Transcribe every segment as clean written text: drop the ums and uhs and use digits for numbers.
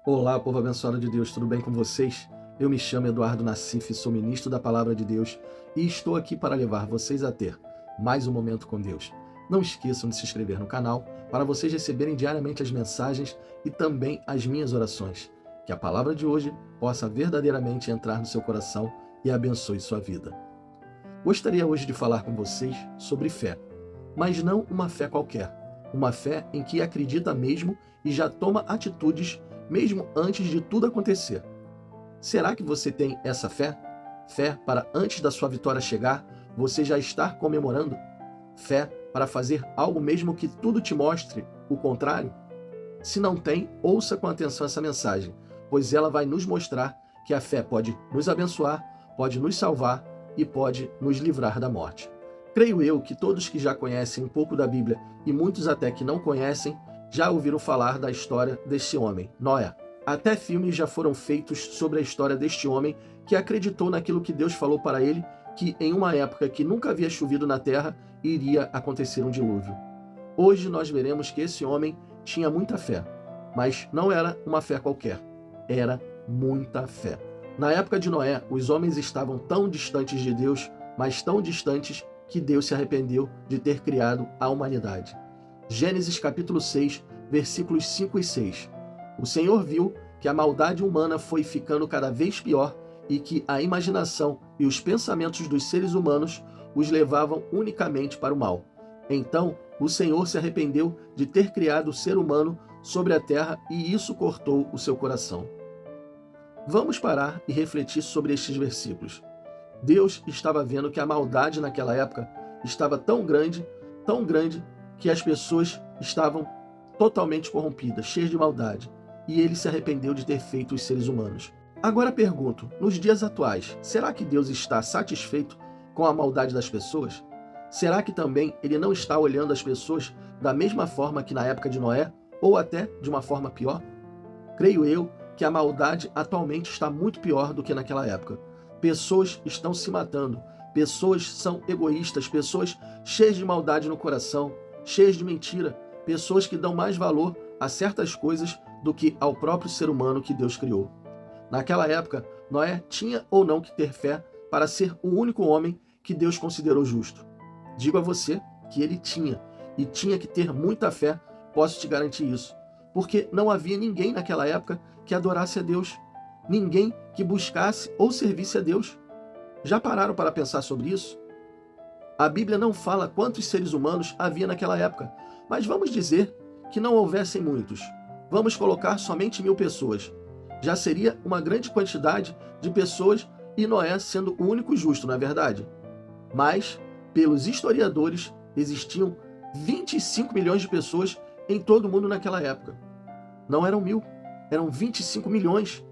Olá, povo abençoado de Deus, tudo bem com vocês? Eu me chamo Eduardo Nassif, sou ministro da Palavra de Deus e estou aqui para levar vocês a ter mais um momento com Deus. Não esqueçam de se inscrever no canal para vocês receberem diariamente as mensagens e também as minhas orações. Que a palavra de hoje possa verdadeiramente entrar no seu coração e abençoe sua vida. Gostaria hoje de falar com vocês sobre fé, mas não uma fé qualquer, uma fé em que acredita mesmo e já toma atitudes mesmo antes de tudo acontecer. Será que você tem essa fé? Fé para antes da sua vitória chegar, você já estar comemorando? Fé para fazer algo mesmo que tudo te mostre o contrário? Se não tem, ouça com atenção essa mensagem, pois ela vai nos mostrar que a fé pode nos abençoar, pode nos salvar e pode nos livrar da morte. Creio eu que todos que já conhecem um pouco da Bíblia e muitos até que não conhecem, já ouviram falar da história desse homem, Noé. Até filmes já foram feitos sobre a história deste homem que acreditou naquilo que Deus falou para ele, que em uma época que nunca havia chovido na terra, iria acontecer um dilúvio. Hoje nós veremos que esse homem tinha muita fé, mas não era uma fé qualquer, era muita fé. Na época de Noé, os homens estavam tão distantes de Deus, mas tão distantes que Deus se arrependeu de ter criado a humanidade. Gênesis capítulo 6, versículos 5 e 6. O Senhor viu que a maldade humana foi ficando cada vez pior e que a imaginação e os pensamentos dos seres humanos os levavam unicamente para o mal. Então, o Senhor se arrependeu de ter criado o ser humano sobre a terra e isso cortou o seu coração. Vamos parar e refletir sobre estes versículos. Deus estava vendo que a maldade naquela época estava tão grande, que as pessoas estavam totalmente corrompidas, cheias de maldade, e ele se arrependeu de ter feito os seres humanos. Agora pergunto, nos dias atuais, será que Deus está satisfeito com a maldade das pessoas? Será que também ele não está olhando as pessoas da mesma forma que na época de Noé, ou até de uma forma pior? Creio eu que a maldade atualmente está muito pior do que naquela época. Pessoas estão se matando, pessoas são egoístas, pessoas cheias de maldade no coração, cheias de mentira, pessoas que dão mais valor a certas coisas do que ao próprio ser humano que Deus criou. Naquela época, Noé tinha ou não que ter fé para ser o único homem que Deus considerou justo. Digo a você que ele tinha, e tinha que ter muita fé, posso te garantir isso, porque não havia ninguém naquela época que adorasse a Deus, ninguém que buscasse ou servisse a Deus. Já pararam para pensar sobre isso? A Bíblia não fala quantos seres humanos havia naquela época, mas vamos dizer que não houvessem muitos. Vamos colocar somente 1000 pessoas. Já seria uma grande quantidade de pessoas e Noé sendo o único justo, não é verdade? Mas, pelos historiadores, existiam 25 milhões de pessoas em todo o mundo naquela época. Não eram 1000, eram 25 milhões.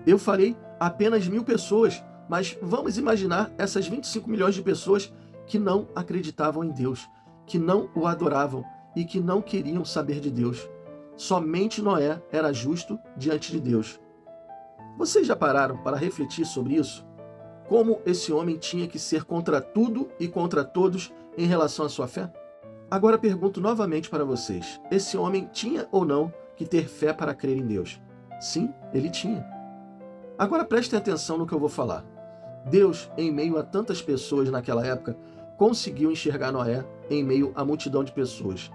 Eu falei apenas 1000 pessoas, mas vamos imaginar essas 25 milhões de pessoas que não acreditavam em Deus, que não o adoravam e que não queriam saber de Deus. Somente Noé era justo diante de Deus. Vocês já pararam para refletir sobre isso? Como esse homem tinha que ser contra tudo e contra todos em relação à sua fé? Agora pergunto novamente para vocês, esse homem tinha ou não que ter fé para crer em Deus? Sim, ele tinha. Agora prestem atenção no que eu vou falar. Deus, em meio a tantas pessoas naquela época, conseguiu enxergar Noé em meio à multidão de pessoas.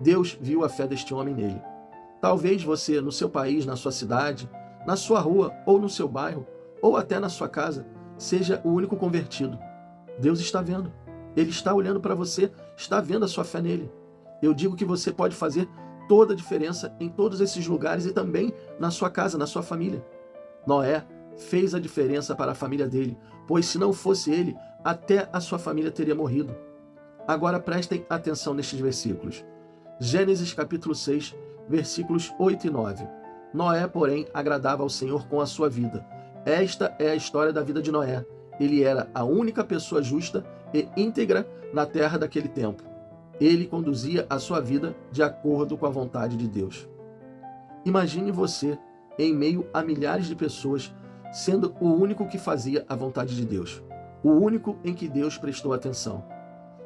Deus viu a fé deste homem nele. Talvez você, no seu país, na sua cidade, na sua rua, ou no seu bairro, ou até na sua casa, seja o único convertido. Deus está vendo. Ele está olhando para você, está vendo a sua fé nele. Eu digo que você pode fazer toda a diferença em todos esses lugares e também na sua casa, na sua família. Noé fez a diferença para a família dele, pois se não fosse ele, até a sua família teria morrido. Agora prestem atenção nestes versículos. Gênesis capítulo 6, versículos 8 e 9. Noé, porém, agradava ao Senhor com a sua vida. Esta é a história da vida de Noé. Ele era a única pessoa justa e íntegra na terra daquele tempo. Ele conduzia a sua vida de acordo com a vontade de Deus. Imagine você em meio a milhares de pessoas, sendo o único que fazia a vontade de Deus, o único em que Deus prestou atenção.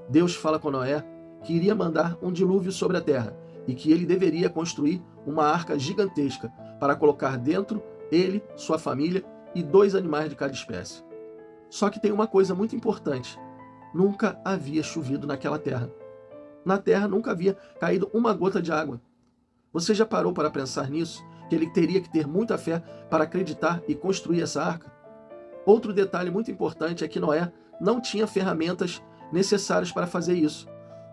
Deus fala com Noé que iria mandar um dilúvio sobre a terra e que ele deveria construir uma arca gigantesca para colocar dentro ele, sua família e 2 animais de cada espécie. Só que tem uma coisa muito importante: nunca havia chovido naquela terra. Na terra nunca havia caído uma gota de água. Você já parou para pensar nisso? Que ele teria que ter muita fé para acreditar e construir essa arca? Outro detalhe muito importante é que Noé não tinha ferramentas necessárias para fazer isso.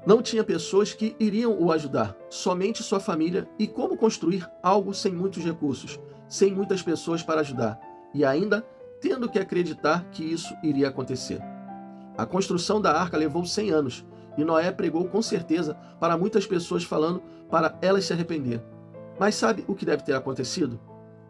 Não tinha pessoas que iriam o ajudar, somente sua família. E como construir algo sem muitos recursos, sem muitas pessoas para ajudar, e ainda tendo que acreditar que isso iria acontecer? A construção da arca levou 100 anos, e Noé pregou com certeza para muitas pessoas, falando para elas se arrepender. Mas sabe o que deve ter acontecido?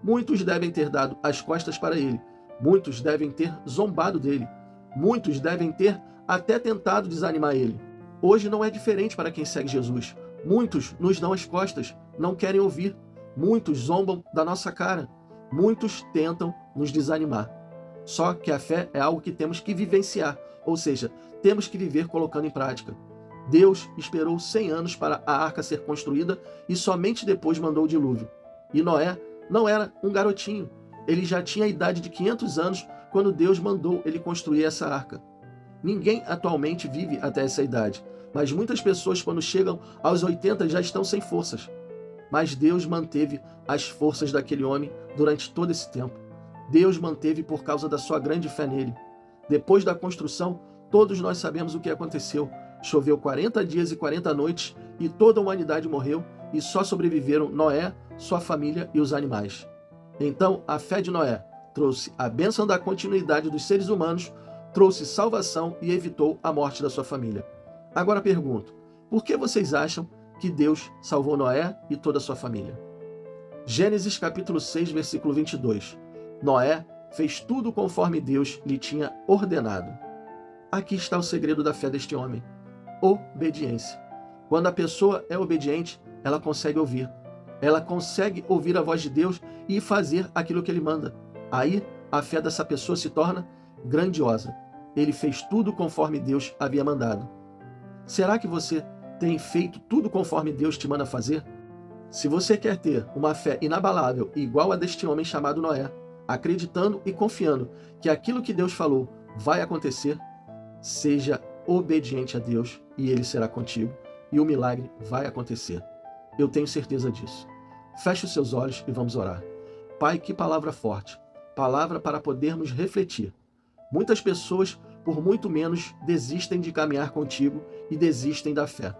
Muitos devem ter dado as costas para ele, muitos devem ter zombado dele, muitos devem ter até tentado desanimar ele. Hoje não é diferente para quem segue Jesus. Muitos nos dão as costas, não querem ouvir, muitos zombam da nossa cara, muitos tentam nos desanimar. Só que a fé é algo que temos que vivenciar, ou seja, temos que viver colocando em prática. Deus esperou 100 anos para a arca ser construída e somente depois mandou o dilúvio. E Noé não era um garotinho, ele já tinha a idade de 500 anos quando Deus mandou ele construir essa arca. Ninguém atualmente vive até essa idade, mas muitas pessoas, quando chegam aos 80, já estão sem forças. Mas Deus manteve as forças daquele homem durante todo esse tempo. Deus manteve por causa da sua grande fé nele. Depois da construção, todos nós sabemos o que aconteceu. Choveu 40 dias e 40 noites e toda a humanidade morreu, e só sobreviveram Noé, sua família e os animais. Então, a fé de Noé trouxe a bênção da continuidade dos seres humanos, trouxe salvação e evitou a morte da sua família. Agora pergunto, por que vocês acham que Deus salvou Noé e toda a sua família? Gênesis capítulo 6, versículo 22. Noé fez tudo conforme Deus lhe tinha ordenado. Aqui está o segredo da fé deste homem: obediência. Quando a pessoa é obediente, ela consegue ouvir. Ela consegue ouvir a voz de Deus e fazer aquilo que ele manda. Aí, a fé dessa pessoa se torna grandiosa. Ele fez tudo conforme Deus havia mandado. Será que você tem feito tudo conforme Deus te manda fazer? Se você quer ter uma fé inabalável, igual a deste homem chamado Noé, acreditando e confiando que aquilo que Deus falou vai acontecer, seja obediente a Deus e Ele será contigo e o milagre vai acontecer. Eu tenho certeza disso. Feche os seus olhos e vamos orar. Pai, que palavra forte, palavra para podermos refletir. Muitas pessoas, por muito menos, desistem de caminhar contigo e desistem da fé.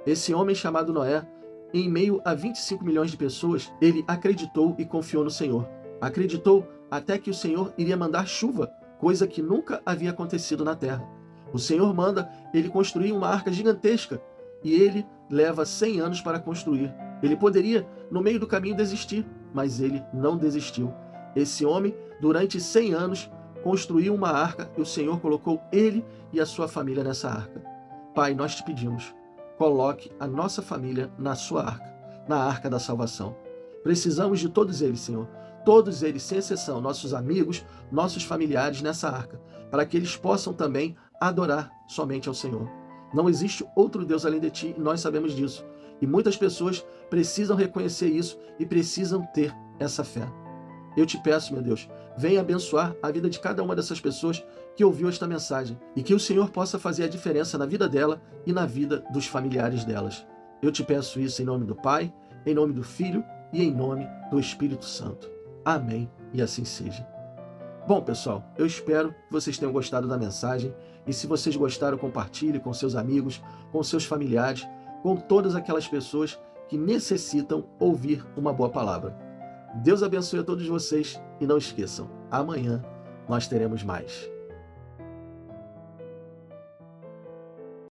Esse homem chamado Noé, em meio a 25 milhões de pessoas, ele acreditou e confiou no Senhor. Acreditou até que o Senhor iria mandar chuva, coisa que nunca havia acontecido na terra. O Senhor manda ele construir uma arca gigantesca e ele leva 100 anos para construir. Ele poderia, no meio do caminho, desistir, mas ele não desistiu. Esse homem, durante 100 anos, construiu uma arca e o Senhor colocou ele e a sua família nessa arca. Pai, nós te pedimos, coloque a nossa família na sua arca, na arca da salvação. Precisamos de todos eles, Senhor. Todos eles, sem exceção, nossos amigos, nossos familiares nessa arca, para que eles possam também adorar somente ao Senhor. Não existe outro Deus além de ti, e nós sabemos disso. E muitas pessoas precisam reconhecer isso e precisam ter essa fé. Eu te peço, meu Deus, venha abençoar a vida de cada uma dessas pessoas que ouviu esta mensagem e que o Senhor possa fazer a diferença na vida dela e na vida dos familiares delas. Eu te peço isso em nome do Pai, em nome do Filho e em nome do Espírito Santo. Amém, e assim seja. Bom, pessoal, eu espero que vocês tenham gostado da mensagem e se vocês gostaram, compartilhe com seus amigos, com seus familiares, com todas aquelas pessoas que necessitam ouvir uma boa palavra. Deus abençoe a todos vocês e não esqueçam, amanhã nós teremos mais.